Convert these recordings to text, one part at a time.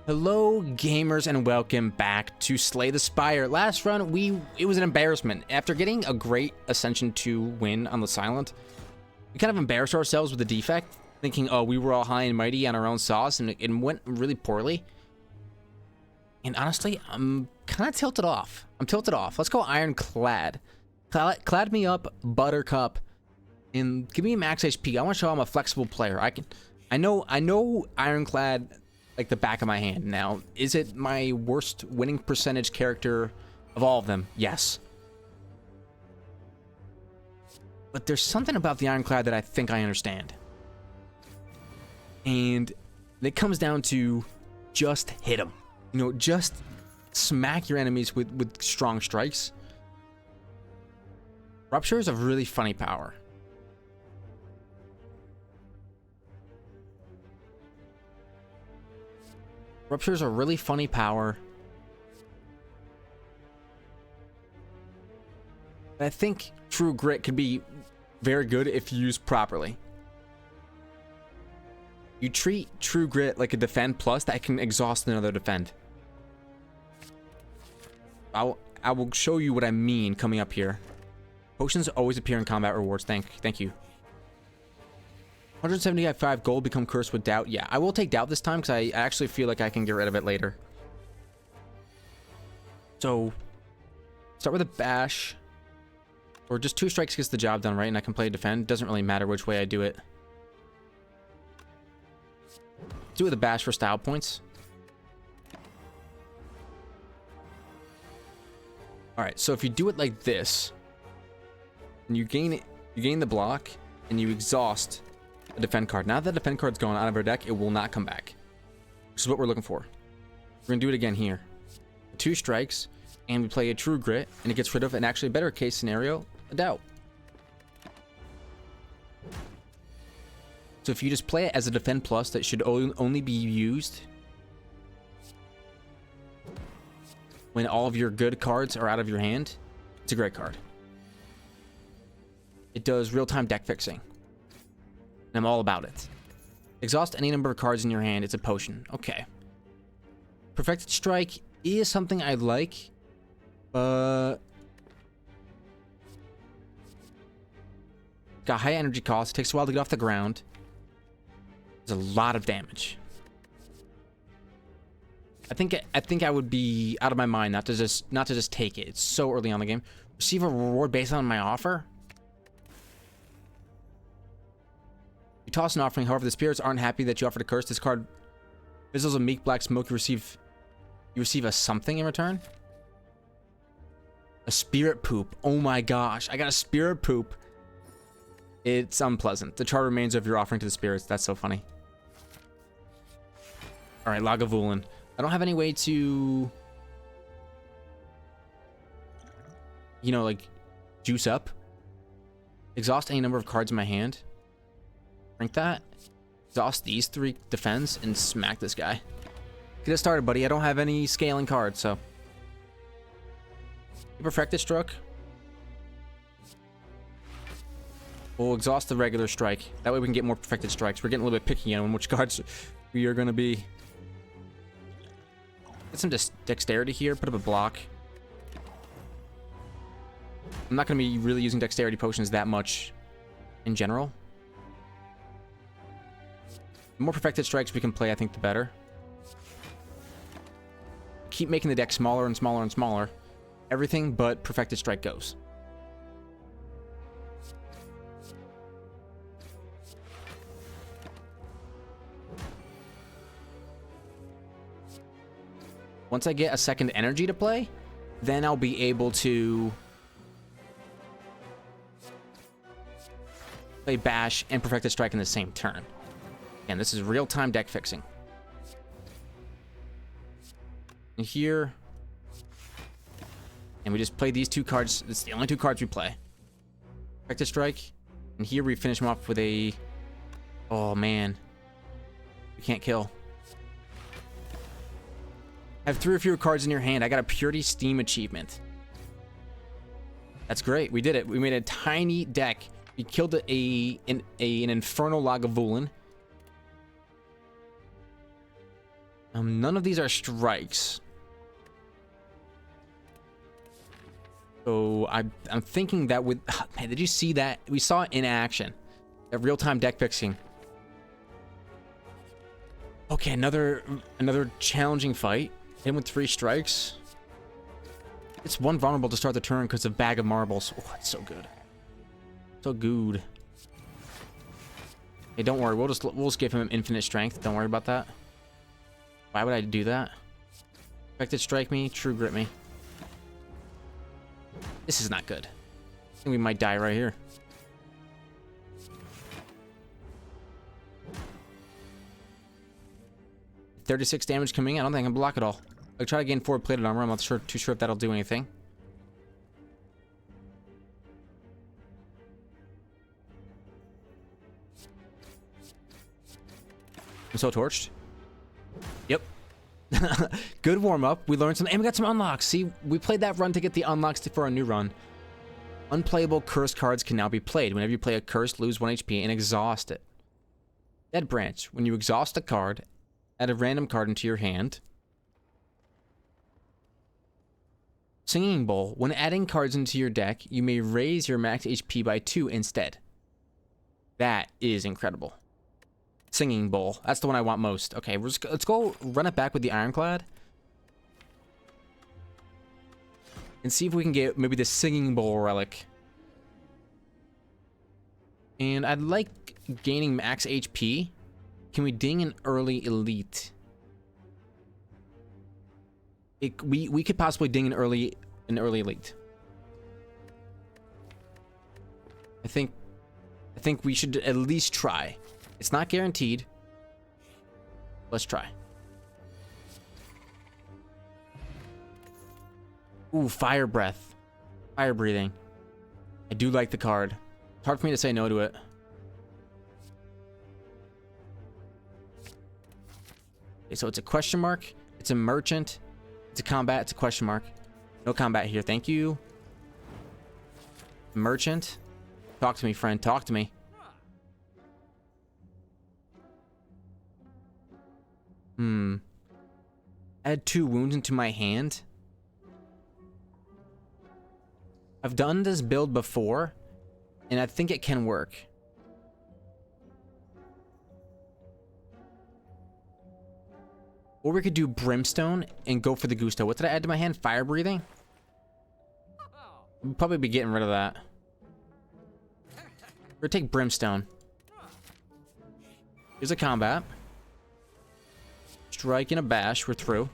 Hello gamers and welcome back to Slay the Spire. Last run it was an embarrassment. After getting a great Ascension 2 win on the Silent, we kind of embarrassed ourselves with the defect, thinking, oh, we were all high and mighty on our own sauce, and it went really poorly. And honestly, I'm kind of tilted off. Let's go Iron Clad. Clad me up, Buttercup, and give me a max HP. I want to show I'm a flexible player. I know Ironclad like the back of my hand. Now, is it my worst winning percentage character of all of them? Yes. But there's something about the Ironclad that I think I understand. And it comes down to just hit them. You know, just smack your enemies with strong strikes. Rupture is a really funny power. Rupture is a really funny power. I think True Grit could be very good if used properly. You treat True Grit like a defend plus that can exhaust another defend. I will show you what I mean coming up here. Potions always appear in combat rewards. Thank you. 175 gold become cursed with doubt. Yeah, I will take doubt this time because I actually feel like I can get rid of it later. So, start with a bash. Or just 2 strikes gets the job done, right? And I can play defend. Doesn't really matter which way I do it. Do it with a bash for style points. Alright, so if you do it like this, and you gain the block, and you exhaust a defend card. Now that the defend card's gone out of our deck, it will not come back. Which is what we're looking for. We're gonna do it again here. 2 strikes, and we play a True Grit, and it gets rid of an actually better case scenario, a doubt. So if you just play it as a defend plus that should only be used when all of your good cards are out of your hand, it's a great card. It does real-time deck fixing. And I'm all about it. Exhaust any number of cards in your hand. It's a potion. Okay. Perfected Strike is something I like, but got high energy cost. It takes a while to get off the ground. There's a lot of damage. I think I would be out of my mind not to just take it. It's so early on in the game. Receive a reward based on my offer. You toss an offering, however, the spirits aren't happy that you offered a curse. This card fizzles a meek black smoke. You receive a something in return. A spirit poop. Oh my gosh, I got a spirit poop. It's unpleasant. The charred remains of your offering to the spirits. That's so funny. All right, Lagavulin. I don't have any way to, you know, like juice up. Exhaust any number of cards in my hand. Drink that. Exhaust these 3 defense and smack this guy. Get it started, buddy. I don't have any scaling cards, so. Perfected Struck. We'll exhaust the regular strike. That way we can get more perfected strikes. We're getting a little bit picky on which cards we are going to be. Get some dexterity here. Put up a block. I'm not going to be really using dexterity potions that much in general. The more perfected strikes we can play, I think the better. Keep making the deck smaller and smaller and smaller. Everything but perfected strike goes. Once I get a second energy to play, then I'll be able to play bash and perfected strike in the same turn. Again, this is real-time deck fixing. And here, and we just play these 2 cards. It's the only 2 cards we play. Perfected strike, and here we finish them off with a, oh man, we can't kill. Have 3 or fewer cards in your hand. I got a Purity Steam achievement. That's great. We did it. We made a tiny deck. We killed an Infernal Lagavulin. None of these are strikes. So I'm thinking that with... Man, did you see that? We saw it in action. That real-time deck fixing. Okay, another challenging fight. Hit him with 3 strikes. It's 1 vulnerable to start the turn because of Bag of Marbles. Oh, it's so good. So good. Hey, don't worry. We'll just give him infinite strength. Don't worry about that. Why would I do that? Expected strike me. True grit me. This is not good. I think we might die right here. $36 damage coming in. I don't think I can block it all. I'll try to gain 4 plated armor. I'm not too sure if that'll do anything. I'm so torched. Yep. Good warm-up. We learned some, and we got some unlocks. See, we played that run to get the unlocks for a new run. Unplayable cursed cards can now be played. Whenever you play a curse, lose 1 HP and exhaust it. Dead Branch. When you exhaust a card, add a random card into your hand. Singing Bowl. When adding cards into your deck, you may raise your max HP by 2 instead. That is incredible. Singing Bowl. That's the one I want most. Okay, let's go run it back with the Ironclad. And see if we can get maybe the Singing Bowl relic. And I'd like gaining max HP. Can we ding an early elite? We could possibly ding an early elite. I think we should at least try. It's not guaranteed. Let's try. Ooh, Fire Breath. Fire Breathing. I do like the card. It's hard for me to say no to it. Okay, so it's a question mark. It's a merchant. It's a combat. It's a question mark. No combat here. Thank you. Merchant. Talk to me, friend. Talk to me. Add 2 wounds into my hand. I've done this build before, and I think it can work. Or we could do Brimstone and go for the Gusto. What did I add to my hand? Fire Breathing? We'll probably be getting rid of that. We're gonna take Brimstone. Here's a combat. Strike and a bash. We're through.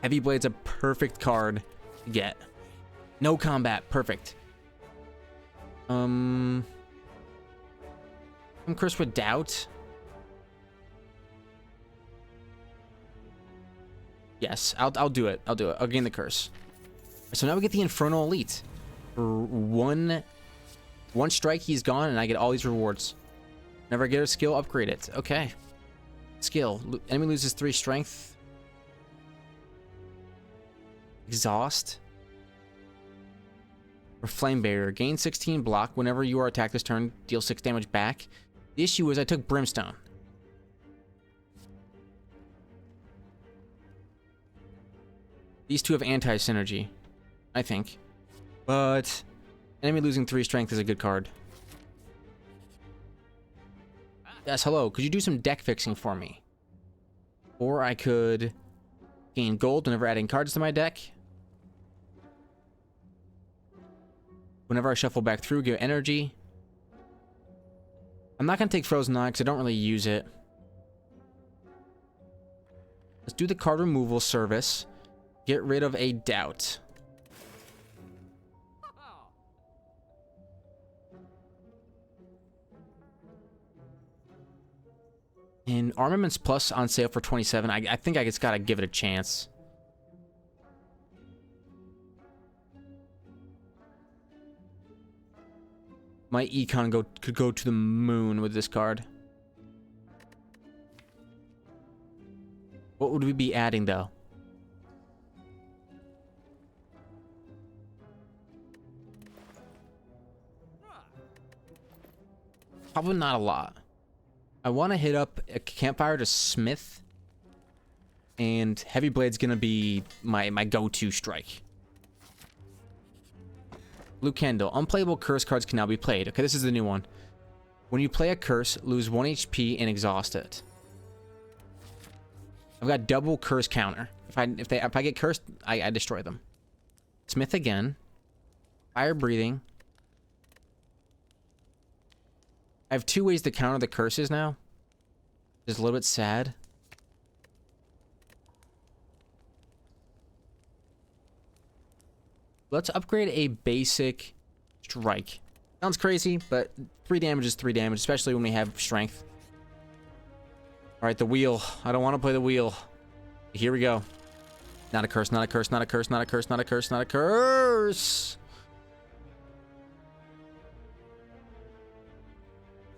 Heavy Blade's a perfect card to get. No combat. Perfect. I'm cursed with doubt. Yes, I'll do it. I'll do it. I'll gain the curse. So now we get the Infernal Elite. For one strike, he's gone, and I get all these rewards. Whenever I get a skill, upgrade it. Okay. Skill. Enemy loses 3 strength. Exhaust. Or Flame Barrier. Gain 16 block. Whenever you are attacked this turn, deal 6 damage back. The issue is I took Brimstone. These two have anti-synergy, I think. But enemy losing 3 strength is a good card. Yes, hello. Could you do some deck fixing for me? Or I could gain gold whenever adding cards to my deck. Whenever I shuffle back through, give energy. I'm not going to take Frozen Eye because I don't really use it. Let's do the card removal service. Get rid of a doubt. And Armaments Plus on sale for 27. I think I just got to give it a chance. My econ could go to the moon with this card. What would we be adding, though? Probably not a lot. I want to hit up a campfire to smith. And heavy blade's gonna be my go-to strike. Blue candle. Unplayable curse cards can now be played. Okay, this is the new one. When you play a curse, lose 1 HP and exhaust it. I've got double curse counter. If I get cursed, I destroy them. Smith again. Fire breathing. I have 2 ways to counter the curses now. Just a little bit sad. Let's upgrade a basic strike. Sounds crazy, but 3 damage is 3 damage, especially when we have strength. Alright, the wheel. I don't want to play the wheel. Here we go. Not a curse, not a curse, not a curse, not a curse, not a curse, not a curse.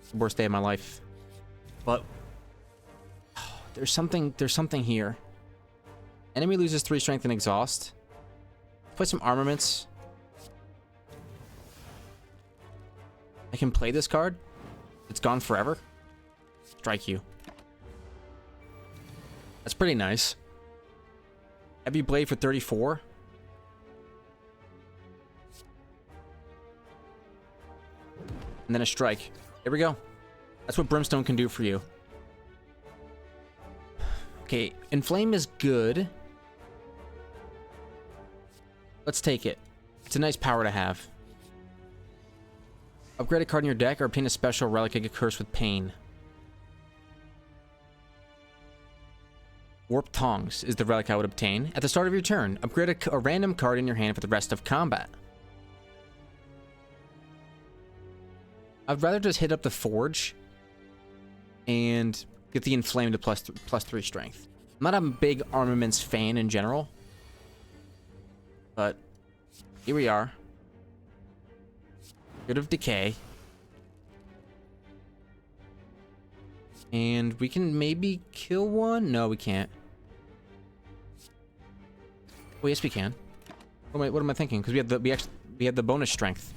It's the worst day of my life. But there's something here. Enemy loses 3 strength and exhaust. Put some armaments. I can play this card. It's gone forever. Strike you. That's pretty nice. Heavy blade for 34. And then a strike. There we go. That's what Brimstone can do for you. Okay, Inflame is good. Let's take it. It's a nice power to have. Upgrade a card in your deck or obtain a special relic and get cursed with pain. Warp Tongs is the relic I would obtain. At the start of your turn, upgrade a random card in your hand for the rest of combat. I'd rather just hit up the Forge and get the Inflamed to plus 3 strength. I'm not a big armaments fan in general, but here we are. Good of Decay. And we can maybe kill one? No, we can't. Oh, yes, we can. What am I thinking? Because we have the bonus strength.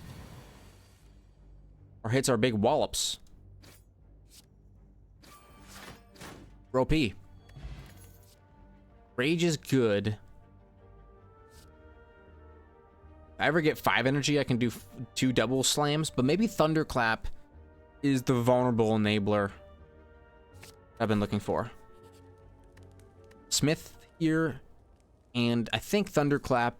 Our hits are big wallops. OP. Rage is good. If I ever get 5 energy, I can do 2 double slams, but maybe Thunderclap is the vulnerable enabler I've been looking for. Smith here, and I think Thunderclap.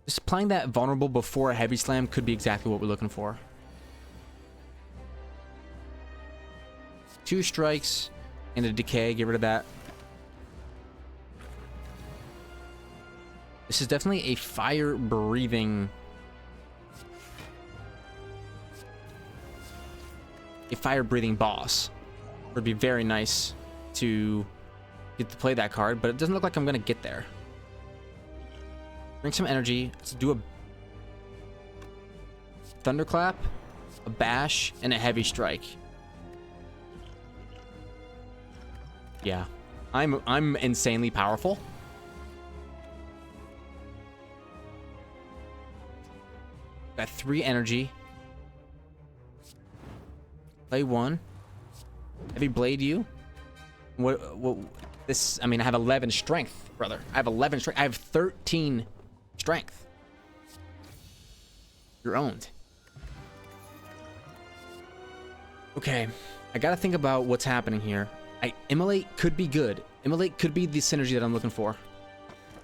Just playing that vulnerable before a heavy slam could be exactly what we're looking for. 2 strikes and a decay, get rid of that. This is definitely a fire-breathing... boss. It would be very nice to get to play that card, but it doesn't look like I'm going to get there. Bring some energy. Let's do a Thunderclap, a Bash, and a Heavy Strike. Yeah. I'm insanely powerful. Got 3 energy. Play 1. Heavy Blade you. What this, I mean, I have 11 strength, brother. I have 11 strength. I have 13 strength. You're owned. Okay. I gotta think about what's happening here. Immolate could be good. Immolate could be the synergy that I'm looking for.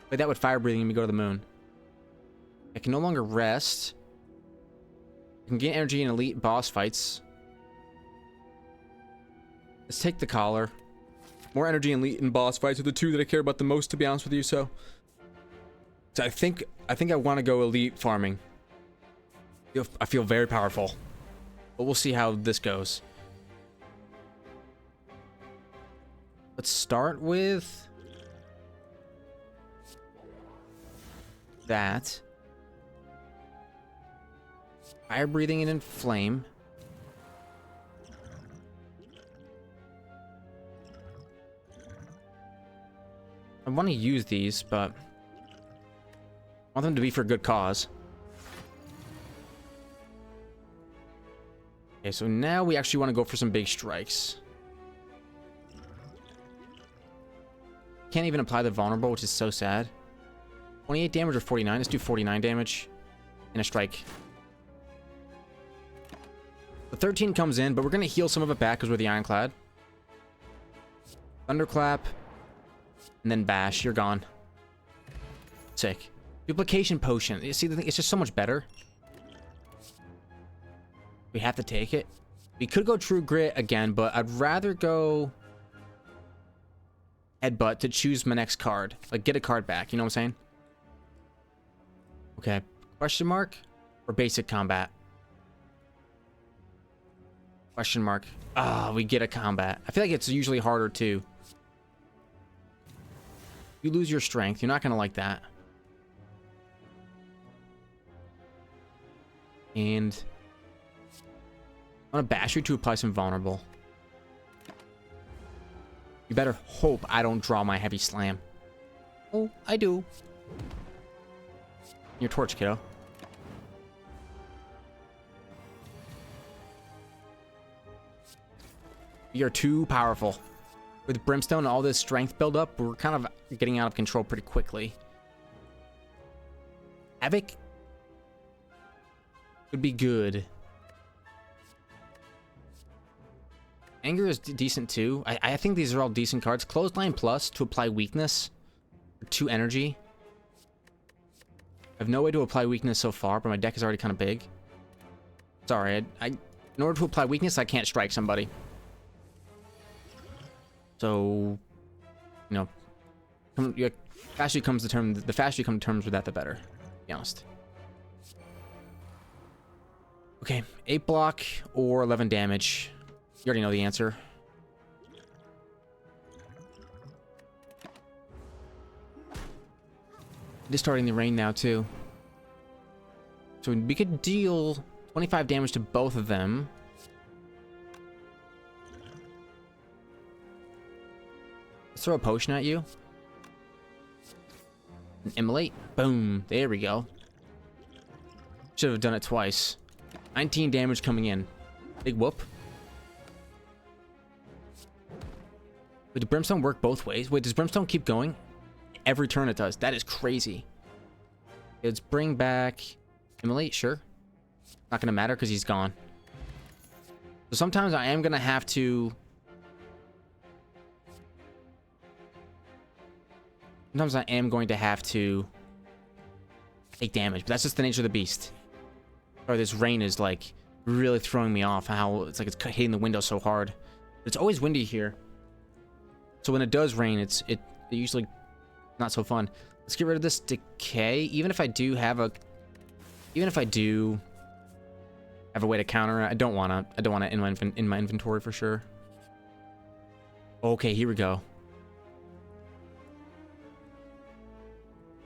Play that with fire breathing and we go to the moon. I can no longer rest. I can gain energy in elite boss fights. Let's take the collar. More energy in elite and boss fights are the 2 that I care about the most, to be honest with you. So I think I want to go elite farming. I feel very powerful, but we'll see how this goes. Let's start with that. Fire breathing and inflame. I want to use these, but I want them to be for a good cause. Okay, so now we actually want to go for some big strikes. Can't even apply the vulnerable, which is so sad. 28 damage or 49? Let's do 49 damage in a strike. The 13 comes in, but we're going to heal some of it back because we're the Ironclad. Thunderclap. And then Bash. You're gone. Sick. Duplication Potion. You see, it's just so much better. We have to take it. We could go True Grit again, but I'd rather go Headbutt to choose my next card. Like, get a card back. You know what I'm saying? Okay. Question mark or basic combat? Question mark. Ah, we get a combat. I feel like it's usually harder too. You lose your strength. You're not going to like that. And I'm going to bash you to apply some vulnerable. You better hope I don't draw my heavy slam. Oh, I do. Your torch, kiddo. You're too powerful. With Brimstone and all this strength buildup, we're kind of getting out of control pretty quickly. Havoc would be good. Anger is decent too. I think these are all decent cards. Clothesline Plus to apply weakness. 2 energy. I have no way to apply weakness so far, but my deck is already kind of big. Sorry, in order to apply weakness, I can't strike somebody. So, you know, the faster you come to terms with that, the better. To be honest. Okay, 8 block or 11 damage. You already know the answer. It is starting to rain now too. So we could deal 25 damage to both of them. Let's throw a potion at you. And immolate. Boom. There we go. Should have done it twice. 19 damage coming in. Big whoop. Wait, did Brimstone work both ways? Wait, does Brimstone keep going? Every turn it does. That is crazy. Let's bring back immolate, sure. Not gonna matter because he's gone. So sometimes I am gonna have to... Sometimes I am going to have to take damage, but that's just the nature of the beast. Or this rain is like really throwing me off. How it's like it's hitting the window so hard. It's always windy here, so when it does rain, it usually not so fun. Let's get rid of this decay. Even if I do have a way to counter it, I don't want it in my inventory for sure. Okay, here we go.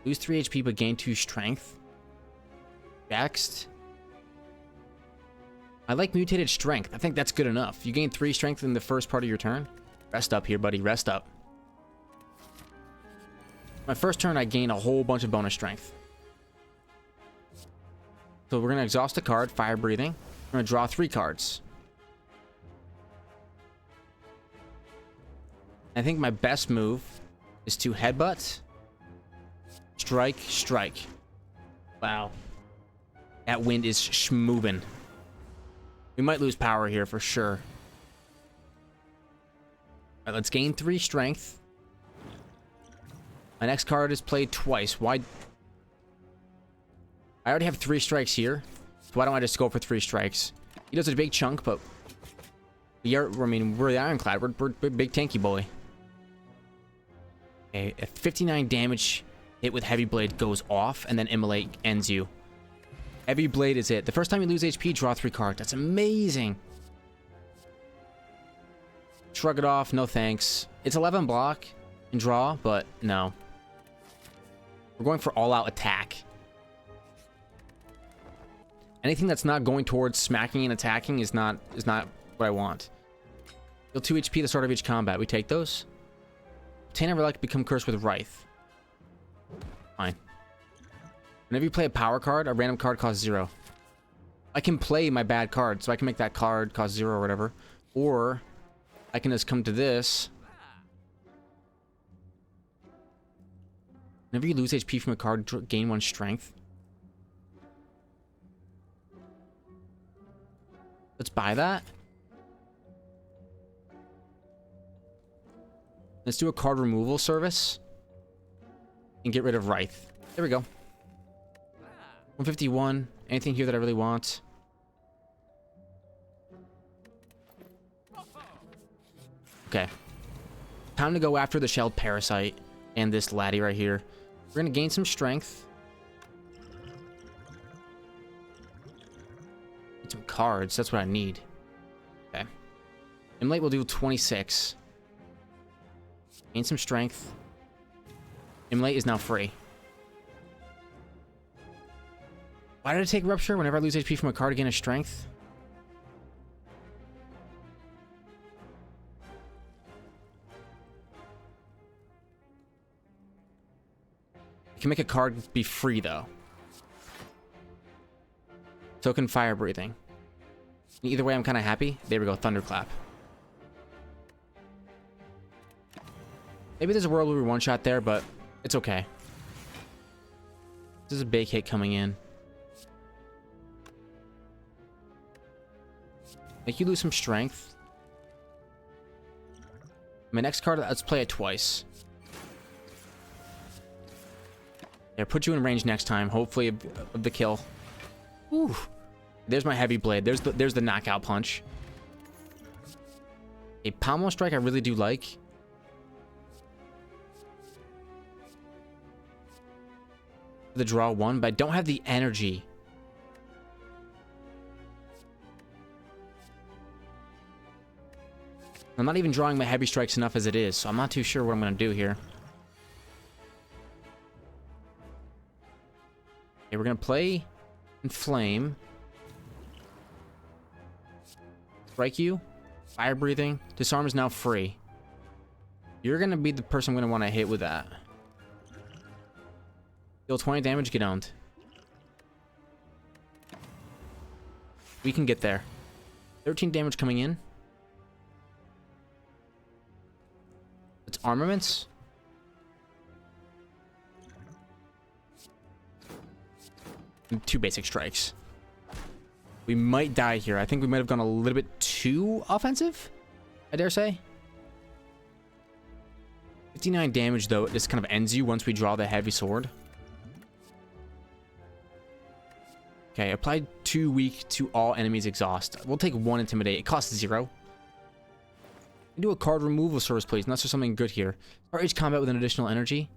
Lose 3 HP but gain 2 strength. Next. I like mutated strength. I think that's good enough. You gain 3 strength in the first part of your turn. Rest up here, buddy. Rest up. My first turn, I gain a whole bunch of bonus strength. So we're going to exhaust a card, Fire Breathing. We're going to draw 3 cards. I think my best move is to Headbutt. Strike, strike. Wow. That wind is schmoovin'. We might lose power here for sure. Alright, let's gain 3 strength. My next card is played twice. Why? I already have 3 strikes here. So why don't I just go for 3 strikes? He does a big chunk, but we're the Ironclad. We're big tanky boy. Okay, a 59 damage hit with Heavy Blade goes off, and then Immolate ends you. Heavy Blade is it. The first time you lose HP, draw 3 cards. That's amazing. Shrug it off. No thanks. It's 11 block and draw, but no. We're going for all-out attack. Anything that's not going towards smacking and attacking is not what I want. Deal 2 HP at the start of each combat. We take those. Obtain a relic, become cursed with Wraith. Fine. Whenever you play a power card, a random card costs 0. I can play my bad card, so I can make that card cost 0 or whatever. Or I can just come to this. Whenever you lose HP from a card, gain 1 strength. Let's buy that. Let's do a card removal service. And get rid of Wraith. There we go. 151. Anything here that I really want? Okay. Time to go after the Shelled Parasite and this laddie right here. We're going to gain some strength. Need some cards. That's what I need. Okay. Immolate will do 26. Gain some strength. Immolate is now free. Why did I take Rupture? Whenever I lose HP from a card, I gain a strength. You can make a card be free, though. Token Fire Breathing. Either way, I'm kind of happy. There we go, Thunderclap. Maybe there's a world where we one-shot there, but it's okay. This is a big hit coming in. Make you lose some strength. My next card, let's play it twice. Yeah, put you in range next time, hopefully of the kill. Ooh. There's my heavy blade. There's the knockout punch. A pommel strike I really do like. The draw 1, but I don't have the energy. I'm not even drawing my heavy strikes enough as it is, so I'm not too sure what I'm going to do here. Okay, we're going to play Inflame. Strike you. Fire Breathing. Disarm is now free. You're going to be the person I'm going to want to hit with that. Deal 20 damage, get owned. We can get there. 13 damage coming in. It's armaments. And 2 basic strikes. We might die here. I think we might have gone a little bit too offensive, I dare say. 59 damage, though. This kind of ends you once we draw the heavy sword. Okay, apply 2 weak to all enemies exhaust. We'll take 1 intimidate. It costs 0. Do a card removal service, please. Unless there's something good here. Start each combat with an additional energy.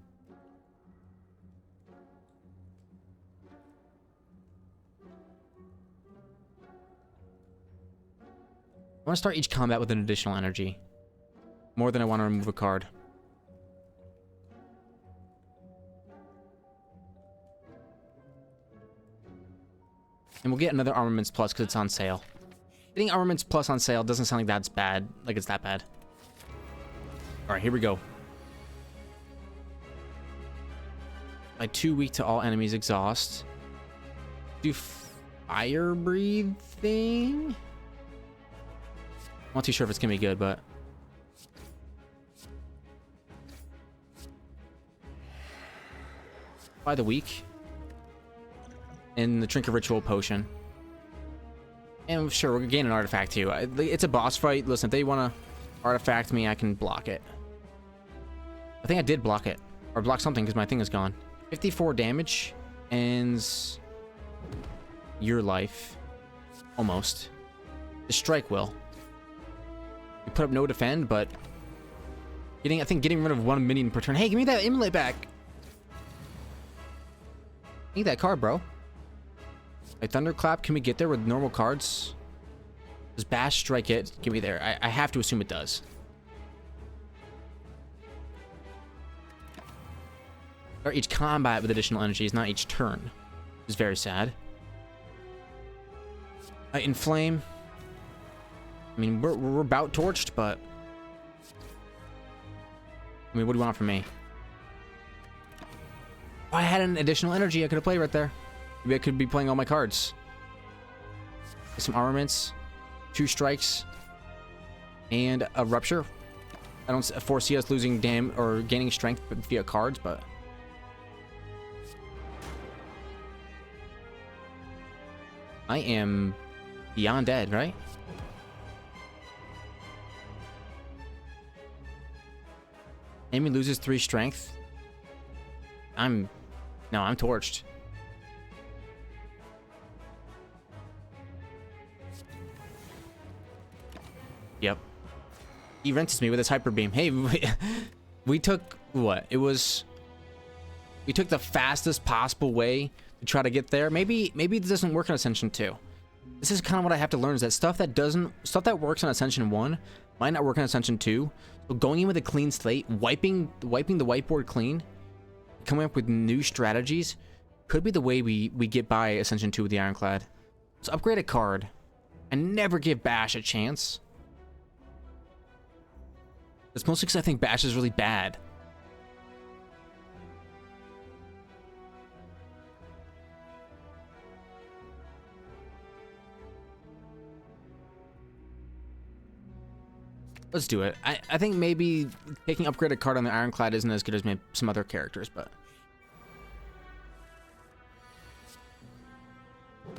I want to start each combat with an additional energy. More than I want to remove a card. And we'll get another Armaments Plus because it's on sale. Getting Armaments Plus on sale doesn't sound like that's bad. Like it's that bad. Alright, here we go. Like 2 weak to all enemies exhaust. Do Fire Breathing? I'm not too sure if it's gonna be good, but... Apply the weak. And the Trinket Ritual Potion. And sure, we're gonna gain an artifact too. It's a boss fight. Listen, if they want to artifact me, I can block it. I think I did block it. Or block something because my thing is gone. 54 damage. Ends your life. Almost. The strike will. You put up no defend, but... I think getting rid of 1 minion per turn. Hey, give me that Immolate back! Need that card, bro. A Thunderclap, can we get there with normal cards? Does Bash strike it? Get me there. I have to assume it does. Or each combat with additional energies, not each turn. It's very sad. Inflame. I mean, we're about torched, but... I mean, what do you want from me? Oh, I had an additional energy I could have played right there. Maybe I could be playing all my cards. some armaments, 2 strikes, and a rupture. I don't foresee us losing or gaining strength via cards, but I am beyond dead, right? Enemy loses 3 strength. I'm torched. Yep. He rinses me with his hyper beam. Hey, we took what? We took the fastest possible way to try to get there. Maybe this doesn't work on Ascension 2. This is kind of what I have to learn, is that stuff that works on Ascension 1 might not work on Ascension 2. So going in with a clean slate, wiping the whiteboard clean, coming up with new strategies could be the way we get by Ascension 2 with the Ironclad. Let's upgrade a card and never give Bash a chance. It's mostly because I think Bash is really bad. Let's do it. I think maybe taking upgraded card on the Ironclad isn't as good as maybe some other characters, but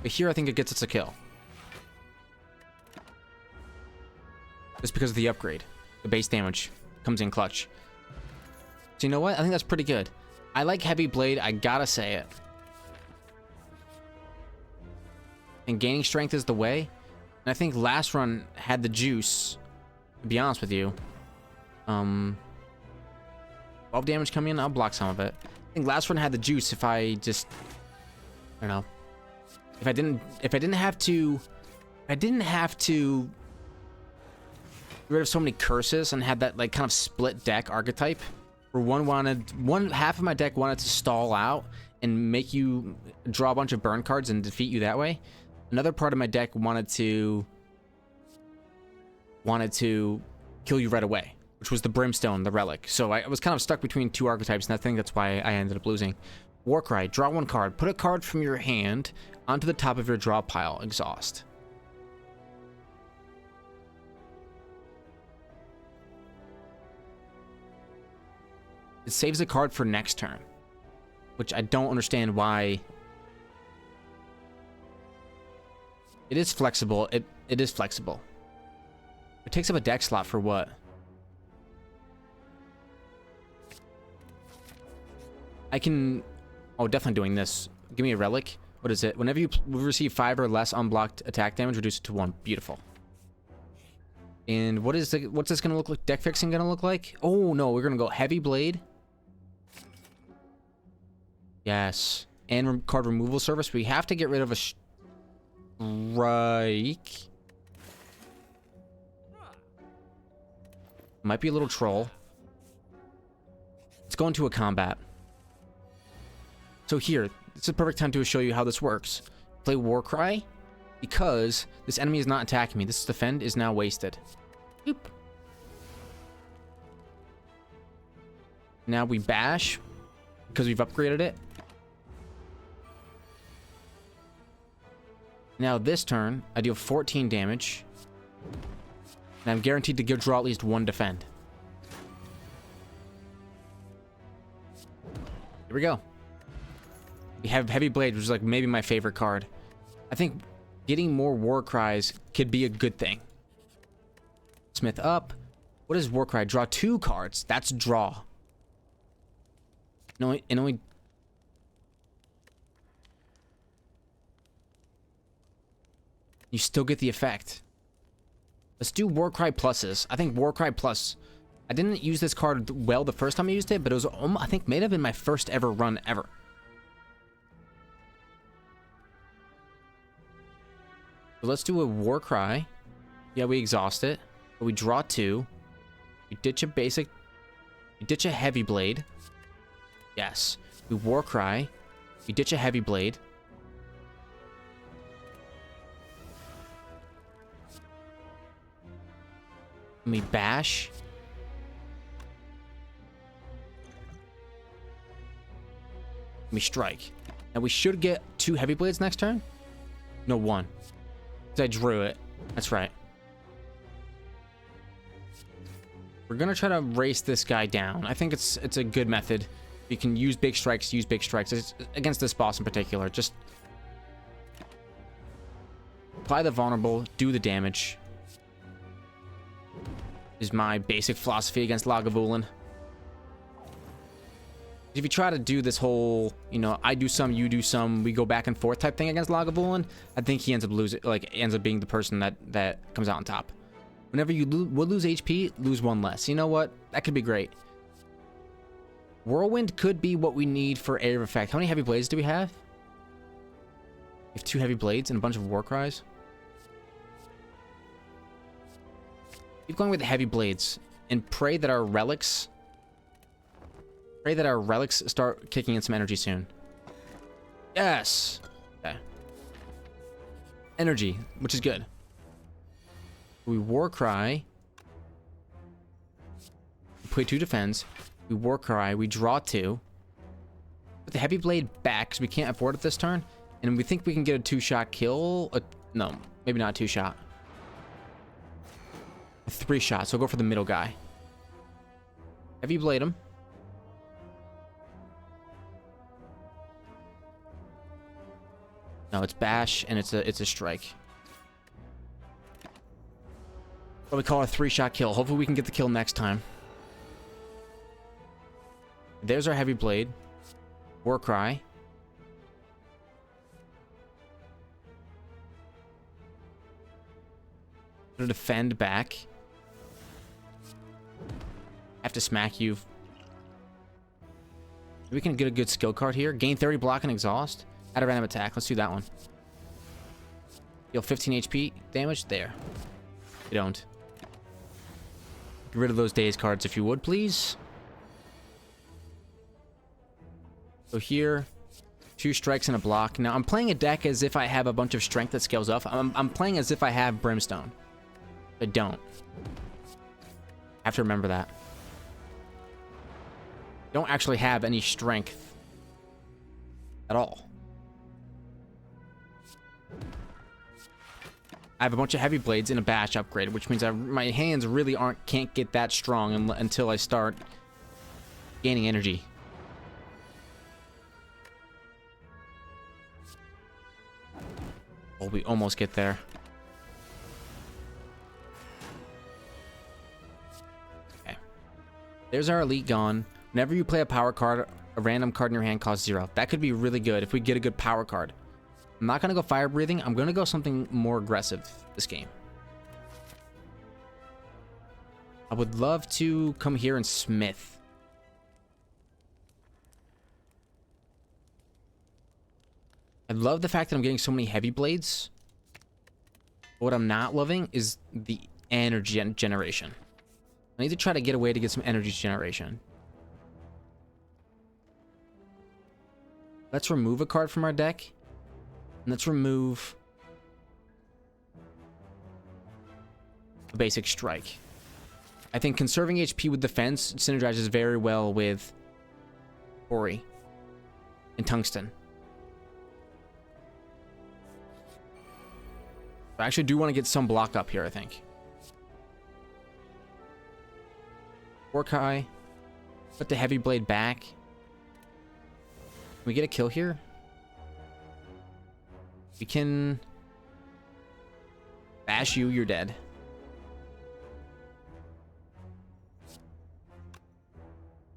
here I think it gets us a kill. Just because of the upgrade. The base damage comes in clutch. So you know what? I think that's pretty good. I like Heavy Blade, I gotta say it. And gaining strength is the way. And I think last run had the juice, to be honest with you. 12 damage coming in, I'll block some of it. I think last run had the juice if I just, I don't know. If I didn't have to get rid of so many curses and had that like kind of split deck archetype where one half of my deck wanted to stall out and make you draw a bunch of burn cards and defeat you that way. Another part of my deck wanted to kill you right away, which was the Brimstone, the relic. So I was kind of stuck between 2 archetypes, and I think that's why I ended up losing. Warcry, draw 1 card. Put a card from your hand onto the top of your draw pile. Exhaust. It saves a card for next turn, which I don't understand why. It is flexible. It is flexible. It takes up a deck slot for what? I can... Oh, definitely doing this. Give me a relic. What is it? Whenever you receive 5 or less unblocked attack damage, reduce it to 1. Beautiful. And what's this gonna look like? Deck fixing gonna look like? Oh no, we're gonna go Heavy Blade. Yes. And card removal service. We have to get rid of a strike. Might be a little troll. Let's go into a combat. So here, it's a perfect time to show you how this works. Play Warcry, because this enemy is not attacking me. This defend is now wasted. Boop. Now we bash, because we've upgraded it. Now this turn, I deal 14 damage. And I'm guaranteed to draw at least 1 defend. Here we go. We have Heavy Blade, which is like maybe my favorite card. I think getting more Warcries could be a good thing. Smith up. What is Warcry? Draw 2 cards. That's draw. No, and only... You still get the effect. Let's do Warcry pluses. I think Warcry plus... I didn't use this card well the first time I used it, but it was, I think, may have been my first ever run ever. So let's do a Warcry. Yeah, we exhaust it. But we draw 2. We ditch a basic... We ditch a Heavy Blade. Yes. We Warcry. We ditch a Heavy Blade. And we bash. And we strike. Now we should get 2 Heavy Blades next turn. No, 1. 'Cause I drew it. That's right. We're gonna try to race this guy down. I think it's a good method. You can use big strikes, It's against this boss in particular. Just apply the vulnerable, do the damage. Is my basic philosophy against Lagavulin. If you try to do this whole, you know, I do some, you do some, we go back and forth type thing against Lagavulin, I think he ends up losing, like, ends up being the person that comes out on top. Whenever you would lose HP, lose one less. You know what? That could be great. Whirlwind could be what we need for Area of Effect. How many heavy blades do we have? We have 2 heavy blades and a bunch of war cries. Keep going with the heavy blades and pray that our relics start kicking in some energy soon. Yes. Okay. Energy, which is good. We war cry. We play 2 defense. We war cry. We draw 2. Put the heavy blade back because we can't afford it this turn. And we think we can get a 2-shot kill. No, maybe not a 2-shot. A 3-shot. So we'll go for the middle guy. Heavy blade him. No, it's bash and it's a strike. But we call it a 3-shot kill. Hopefully we can get the kill next time. There's our heavy blade. War cry. Gonna defend back. Have to smack you. We can get a good skill card here. Gain 30 block and exhaust. Add a random attack. Let's do that one. Deal 15 HP damage. There. You don't. Get rid of those daze cards if you would, please. So here, 2 strikes and a block. Now, I'm playing a deck as if I have a bunch of strength that scales up. I'm playing as if I have Brimstone. I don't. I have to remember that. Don't actually have any strength at all. I have a bunch of heavy blades and a bash upgrade, which means my hands really can't get that strong until I start gaining energy. Oh, we almost get there. Okay. There's our elite gone. Whenever you play a power card, a random card in your hand costs 0. That could be really good if we get a good power card. I'm not going to go fire breathing. I'm going to go something more aggressive this game. I would love to come here and smith. I love the fact that I'm getting so many heavy blades. What I'm not loving is the energy generation. I need to try to get a way to get some energy generation. Let's remove a card from our deck. And let's remove a basic strike. I think conserving HP with defense synergizes very well with Ori and Tungsten. I actually do want to get some block up here, I think. Orkai. Put the heavy blade back. Can we get a kill here? We can bash you, you're dead.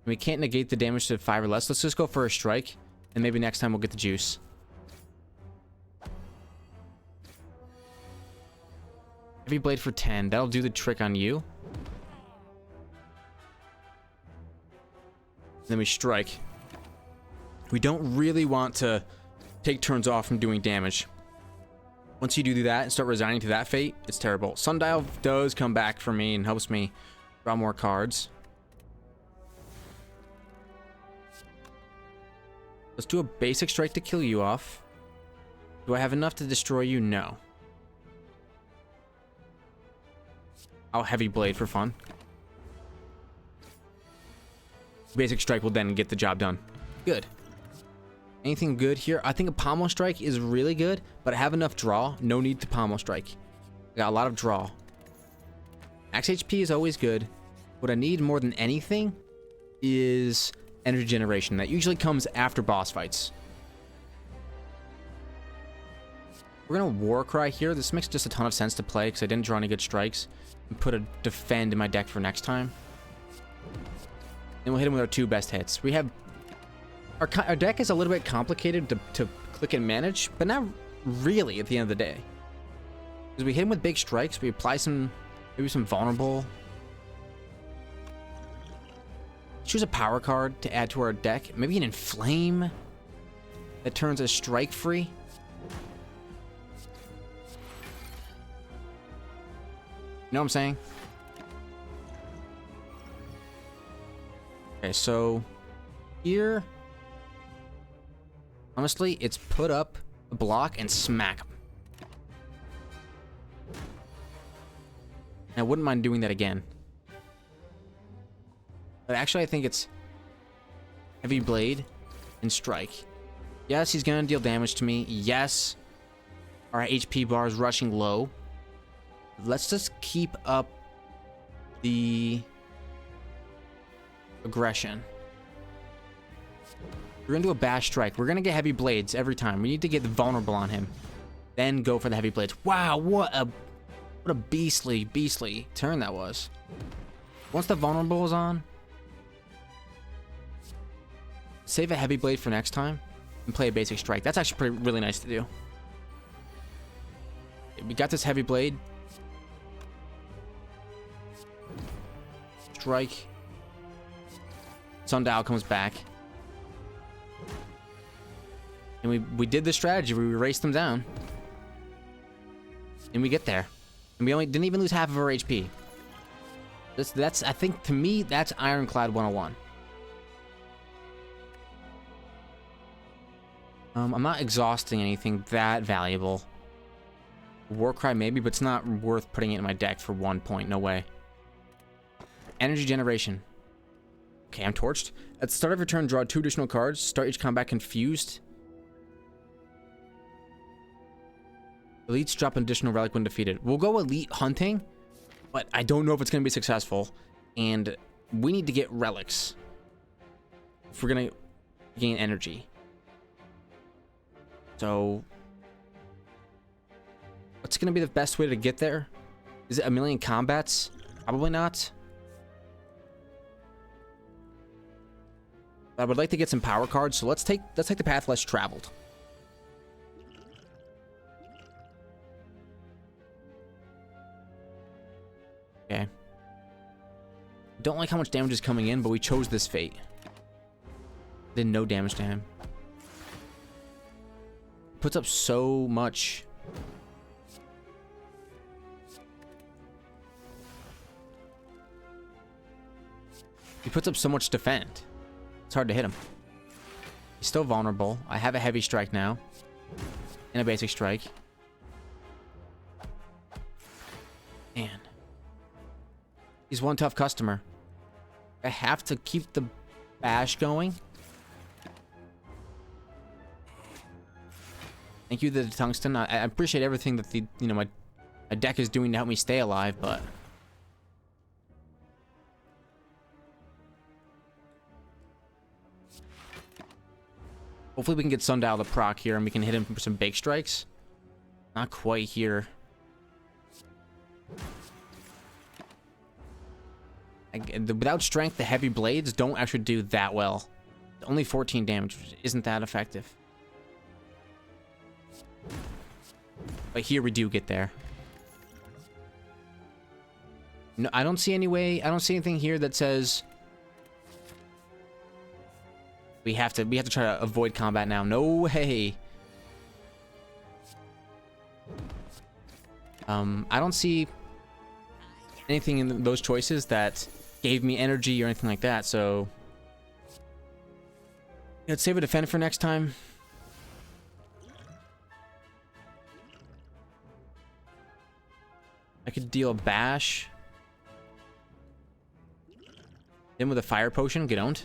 We can't negate the damage to 5 or less. Let's just go for a strike, and maybe next time we'll get the juice. Heavy blade for 10. That'll do the trick on you. Then we strike. We don't really want to take turns off from doing damage. Once you do that and start resigning to that fate, it's terrible. Sundial does come back for me and helps me draw more cards. Let's do a basic strike to kill you off. Do I have enough to destroy you? No. I'll heavy blade for fun. Basic strike will then get the job done. Good. Anything good here? I think a Pommel Strike is really good, but I have enough draw. No need to Pommel Strike. I got a lot of draw. Max HP is always good. What I need more than anything is energy generation. That usually comes after boss fights. We're gonna War Cry here. This makes just a ton of sense to play because I didn't draw any good strikes. And put a defend in my deck for next time. And we'll hit him with our 2 best hits. We have our deck is a little bit complicated to click and manage, but not really at the end of the day. Because we hit him with big strikes, we apply some, maybe some vulnerable. Choose a power card to add to our deck. Maybe an Inflame that turns us strike free. You know what I'm saying? Okay, so here, honestly, it's put up a block and smack him. I wouldn't mind doing that again. But actually, I think it's Heavy Blade and Strike. Yes, he's gonna deal damage to me. Yes, our HP bar is rushing low. Let's just keep up the aggression. We're gonna do a Bash Strike. We're gonna get Heavy Blades every time. We need to get vulnerable on him. Then go for the Heavy Blades. Wow, what a beastly turn that was. Once the vulnerable is on, save a Heavy Blade for next time and play a basic strike. That's actually really nice to do. We got this Heavy Blade. Strike. Sundial comes back. And we did the strategy where we raced them down. And we get there. And we only didn't even lose half of our HP. That's I think, to me, that's Ironclad 101. I'm not exhausting anything that valuable. Warcry maybe, but it's not worth putting it in my deck for 1 point. No way. Energy generation. Okay, I'm torched. At the start of your turn, draw 2 additional cards. Start each combat confused. Elites drop an additional relic when defeated. We'll go elite hunting, but I don't know if it's going to be successful. And we need to get relics if we're going to gain energy. So, what's going to be the best way to get there? Is it a million combats? Probably not. I would like to get some power cards, so let's take the path less traveled. Okay. Don't like how much damage is coming in, but we chose this fate. Did no damage to him. Puts up so much. He puts up so much defend. It's hard to hit him. He's still vulnerable. I have a heavy strike now. And a basic strike. Man. He's one tough customer. I have to keep the bash going. Thank you, the tungsten. I appreciate everything that my deck is doing to help me stay alive, but hopefully we can get Sundial to proc here and we can hit him for some big strikes. Not quite here. Without strength, the heavy blades don't actually do that well. Only 14 damage, which isn't that effective. But here we do get there. No, I don't see any way. I don't see anything here that says we have to try to avoid combat now. No way. I don't see anything in those choices that gave me energy or anything like that. So let's save a defend for next time. I could deal a bash. Then with a fire potion, get owned.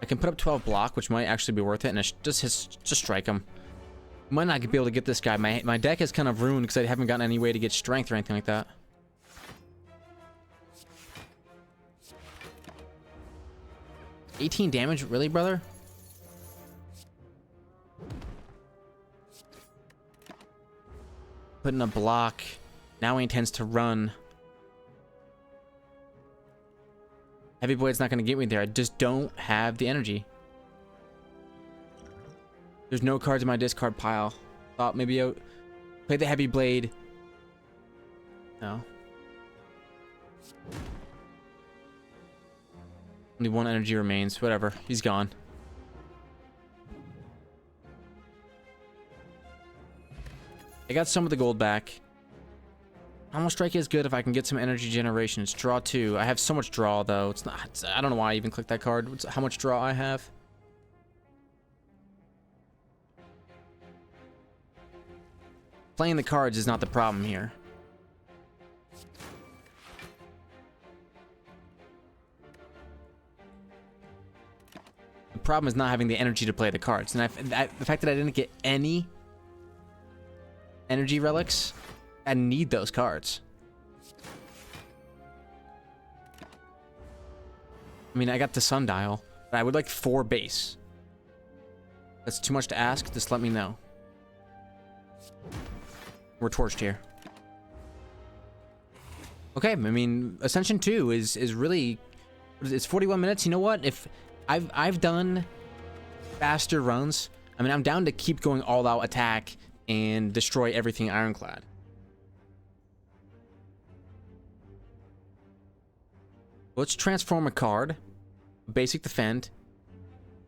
I can put up 12 block, which might actually be worth it, and just strike him. Might not be able to get this guy. My deck is kind of ruined because I haven't gotten any way to get strength or anything like that. $18 damage? Really, brother? Putting a block. Now he intends to run. Heavy Blade's not going to get me there. I just don't have the energy. There's no cards in my discard pile. Thought maybe I play the Heavy Blade. No. Only one energy remains. Whatever. He's gone. I got some of the gold back. Almost strike is good if I can get some energy generation. It's draw 2. I have so much draw though. It's not. I don't know why I even clicked that card. How much draw I have? Playing the cards is not the problem here. The problem is not having the energy to play the cards, and the fact that I didn't get any energy relics. I need those cards. I mean, I got the sundial, but I would like 4 base. That's too much to ask. Just let me know. We're torched here. Okay, I mean, Ascension 2 is really... It's 41 minutes. You know what? If I've done faster runs, I mean, I'm down to keep going all-out attack and destroy everything Ironclad. Let's transform a card, basic defend,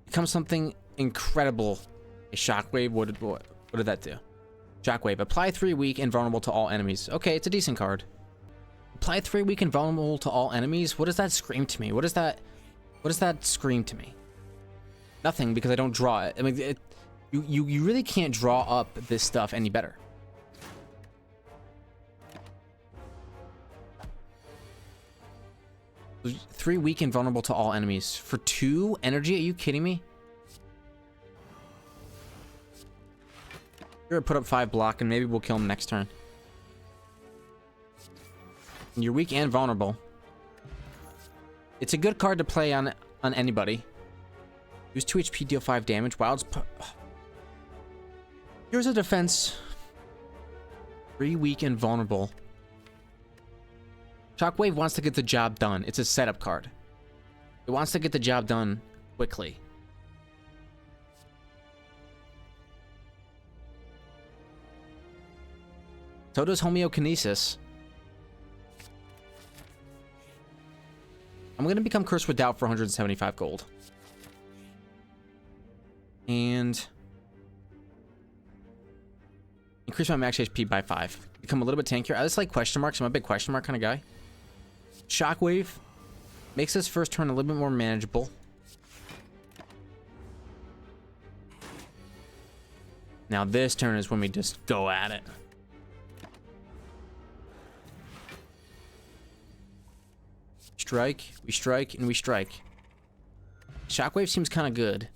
become something incredible. A shockwave, what did that do? Shockwave, apply 3 weak and vulnerable to all enemies. Okay, it's a decent card. Apply 3 weak and vulnerable to all enemies? What does that scream to me? What does that scream to me? Nothing, because I don't draw it. I mean, you really can't draw up this stuff any better. Three weak and vulnerable to all enemies. For 2 energy? Are you kidding me? You're gonna put up 5 block and maybe we'll kill him next turn. And you're weak and vulnerable. It's a good card to play on anybody. Use 2 HP, deal 5 damage. Wild's... Here's a defense. 3 weak and vulnerable. Shockwave wants to get the job done. It's a setup card. It wants to get the job done quickly. So does Homeokinesis. I'm going to become Cursed with Doubt for 175 gold. And... increase my max HP by 5. Become a little bit tankier. I just like question marks. I'm a big question mark kind of guy. Shockwave makes this first turn a little bit more manageable. Now this turn is when we just go at it. Strike, we strike, and we strike. Shockwave seems kind of good.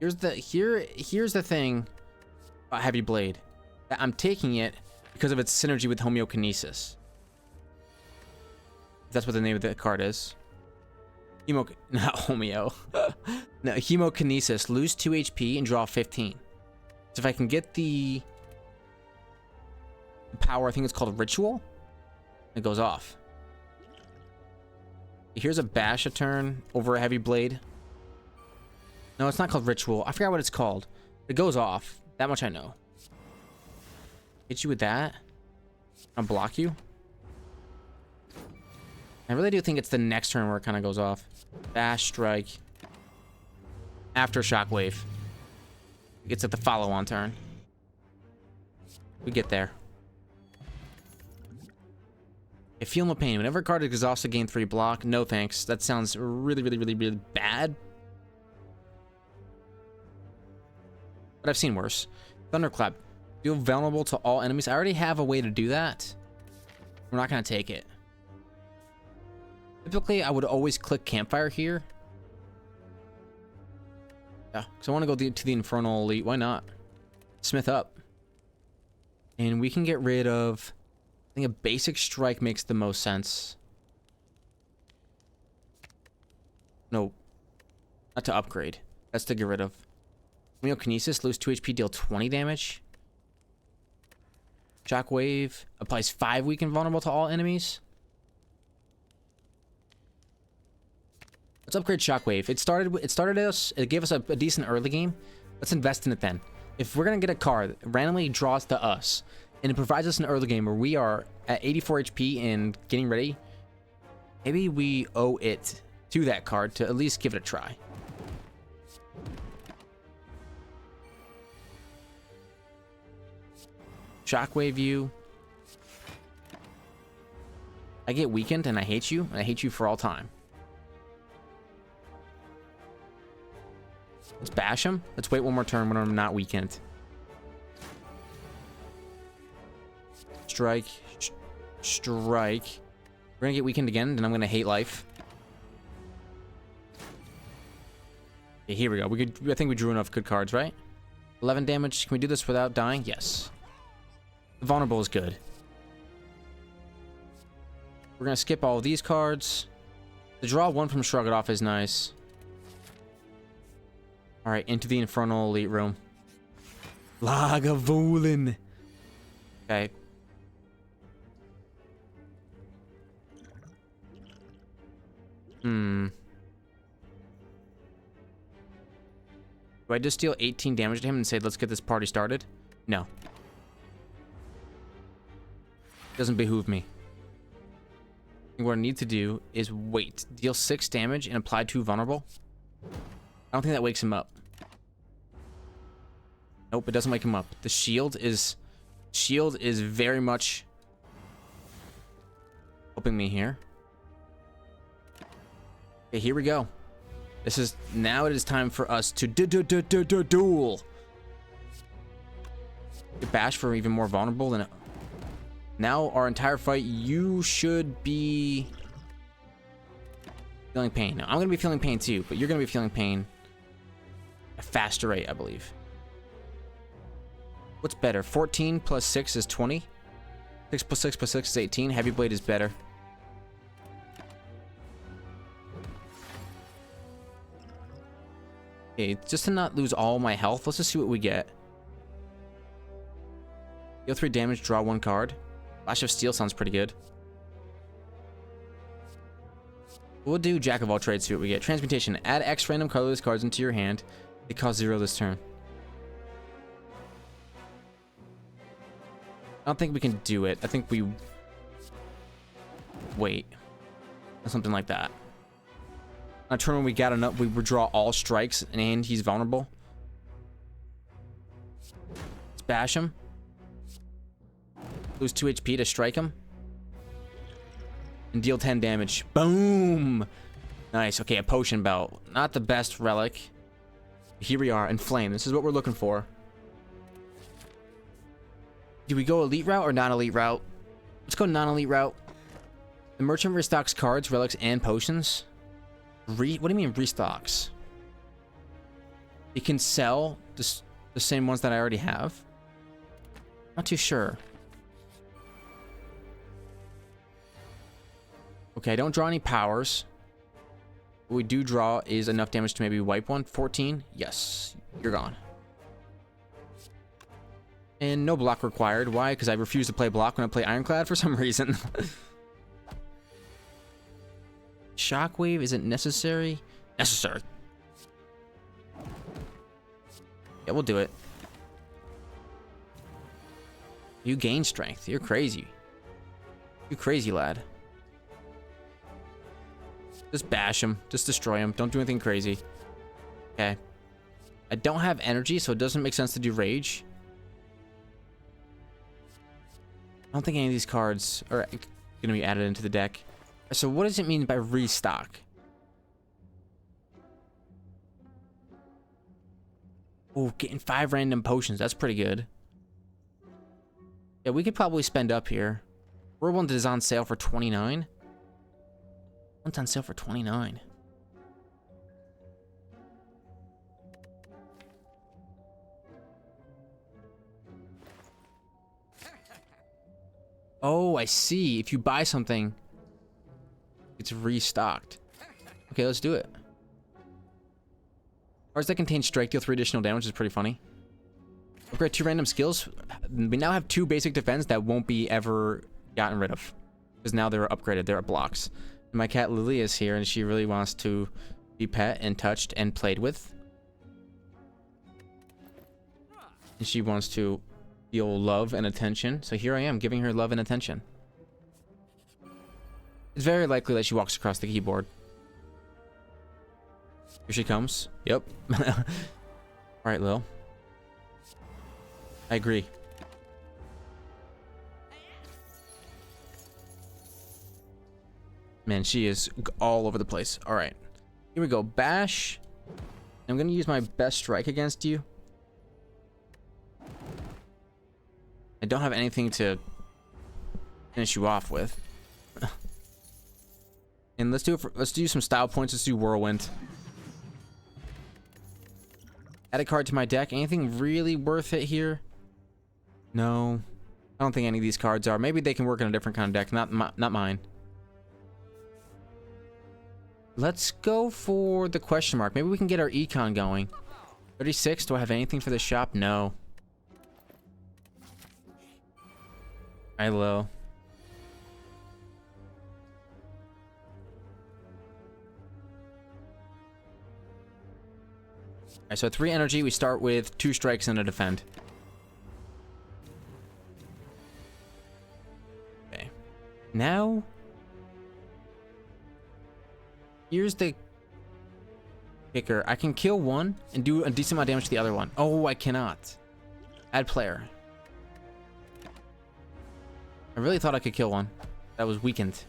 Here's the thing about Heavy Blade. I'm taking it because of its synergy with Homeokinesis. That's what the name of the card is. Not Homeo. No, Hemokinesis. Lose 2 HP and draw 15. So if I can get the power, I think it's called Ritual, it goes off. Here's a bash a turn over a Heavy Blade. No, it's not called Ritual. I forgot what it's called. It goes off. That much I know. Hit you with that. I'll block you. I really do think it's the next turn where it kind of goes off. Bash, strike. After Shockwave. It's at the follow-on turn. We get there. I feel no pain. Whenever a card exhausts to gain 3 block, no thanks. That sounds really, really, really, really bad. But I've seen worse. Thunderclap. Feel vulnerable to all enemies. I already have a way to do that. We're not going to take it. Typically, I would always click Campfire here. Yeah, because I want to go to the Infernal Elite. Why not? Smith up. And we can get rid of... I think a basic strike makes the most sense. No. Not to upgrade. That's to get rid of. Kinesis, lose 2 HP, deal 20 damage. Shockwave applies 5 weak and vulnerable to all enemies. Let's upgrade Shockwave. It gave us a decent early game. Let's invest in it then. If we're gonna get a card that randomly draws to us, and it provides us an early game where we are at 84 HP and getting ready, maybe we owe it to that card to at least give it a try. Shockwave you. I get weakened and I hate you, and I hate you for all time. Let's bash him. Let's wait one more turn when I'm not weakened. Strike. Strike. We're gonna get weakened again, then I'm gonna hate life. Okay, here we go. I think we drew enough good cards, right? 11 damage. Can we do this without dying? Yes. The vulnerable is good. We're gonna skip all of these cards. The draw one from Shrug It Off is nice. Alright, into the Infernal Elite room. Lagavulin. Okay. Do I just deal 18 damage to him and say, let's get this party started? No. Doesn't behoove me. What I need to do is wait. Deal 6 damage and apply 2 vulnerable. I don't think that wakes him up. Nope, it doesn't wake him up. The shield is very much helping me here. Okay, here we go. Now it is time for us to duel. Get bashed for even more vulnerable than it. Now our entire fight, you should be feeling pain. Now, I'm gonna be feeling pain too, but you're gonna be feeling pain at a faster rate, I believe. What's better? 14 plus 6 is 20. 6 plus 6 plus 6 is 18. Heavy Blade is better. Okay, just to not lose all my health, let's just see what we get. Deal 3 damage, draw 1 card. Flash of Steel sounds pretty good. We'll do Jack of all trades, see what we get. Transmutation. Add X random colorless cards into your hand. They cost 0 this turn. I don't think we can do it. I think we wait. Or something like that. On a turn when we got enough, we withdraw all strikes and he's vulnerable. Let's bash him. Lose 2 HP to strike him. And deal 10 damage. Boom! Nice. Okay, a potion belt. Not the best relic. Here we are, Inflame. This is what we're looking for. Do we go elite route or non-elite route? Let's go non-elite route. The merchant restocks cards, relics, and potions. What do you mean restocks? It can sell the same ones that I already have? Not too sure. Okay, I don't draw any powers. What we do draw is enough damage to maybe wipe one. 14. Yes, you're gone. And no block required. Why? Because I refuse to play block when I play Ironclad for some reason. Shockwave isn't necessary. Necessary. Yeah, we'll do it. You gain strength. You're crazy. You crazy lad. Just bash him. Just destroy him. Don't do anything crazy. Okay. I don't have energy, so it doesn't make sense to do rage. I don't think any of these cards are going to be added into the deck. So what does it mean by restock? Oh, getting 5 random potions. That's pretty good. Yeah, we could probably spend up here. Whirlwind is on sale for 29. One's on sale for 29. Oh, I see. If you buy something, it's restocked. Okay, let's do it. Cards that contain strike deal 3 additional damage is pretty funny. Upgrade 2 random skills. We now have 2 basic defense that won't be ever gotten rid of. Because now they're upgraded. They're blocks. And my cat Lily is here and she really wants to be pet and touched and played with. And she wants to feel love and attention. So here I am giving her love and attention. It's very likely that she walks across the keyboard. Here she comes. Yep. Alright, Lil. I agree. Man, she is all over the place. Alright. Here we go. Bash. I'm going to use my best strike against you. I don't have anything to finish you off with. And let's do some style points. Let's do Whirlwind. Add a card to my deck. Anything really worth it here? No. I don't think any of these cards are. Maybe they can work in a different kind of deck. Not mine. Let's go for the question mark. Maybe we can get our econ going. 36. Do I have anything for the shop? No. Hi, Lil. Alright, so 3 energy. We start with 2 strikes and a defend. Okay. Now, here's the kicker. I can kill one and do a decent amount of damage to the other one. Oh, I cannot. Add player. I really thought I could kill one. That was weakened.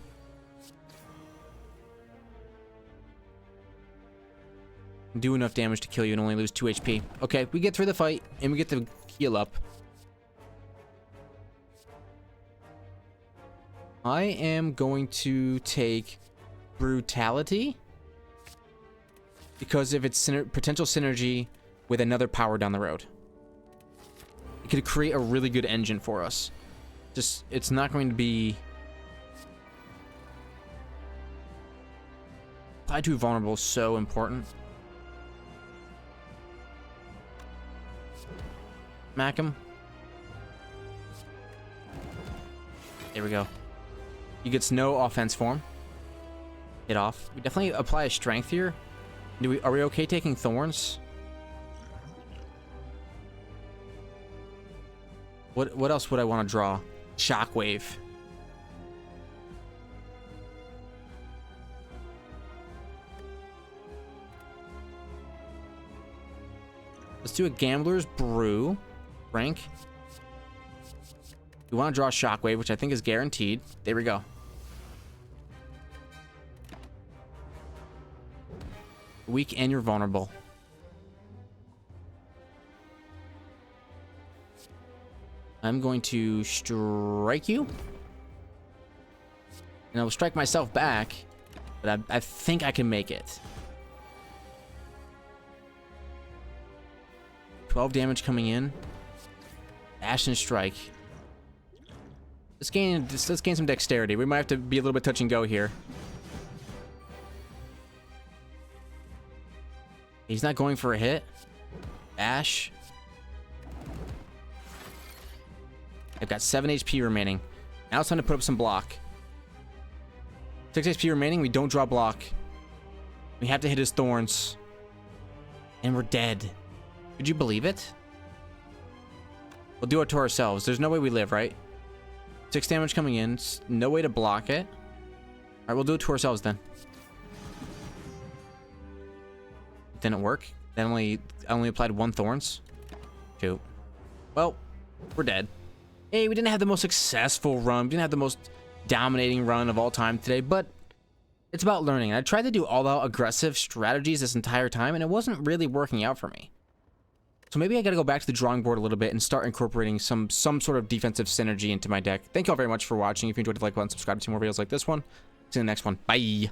Do enough damage to kill you and only lose 2 HP. Okay, we get through the fight and we get to heal up. I am going to take Brutality because of its potential synergy with another power down the road. It could create a really good engine for us. Just, it's not going to be... Apply to vulnerable is so important. Smack him. There we go. He gets no offense form. Hit off. We definitely apply a strength here. Are we okay taking thorns? What else would I want to draw? Shockwave. Let's do a Gambler's Brew. Rank. We want to draw Shockwave, which I think is guaranteed. There we go. Weak and you're vulnerable. I'm going to strike you. And I'll strike myself back. But I think I can make it. 12 damage coming in. Dash and strike. Let's gain some dexterity. We might have to be a little bit touch and go here. He's not going for a hit. Dash. I've got 7 HP remaining. Now it's time to put up some block. 6 HP remaining. We don't draw block. We have to hit his thorns. And we're dead. Could you believe it? We'll do it to ourselves. There's no way we live, right? 6 damage coming in. No way to block it. Alright, we'll do it to ourselves then. Didn't work. I only applied 1 thorns. Shoot. Well, we're dead. Hey, we didn't have the most successful run. We didn't have the most dominating run of all time today, but it's about learning. I tried to do all-out aggressive strategies this entire time, and it wasn't really working out for me. So maybe I gotta go back to the drawing board a little bit and start incorporating some sort of defensive synergy into my deck. Thank you all very much for watching. If you enjoyed, like button, subscribe to see more videos like this one. See you in the next one. Bye!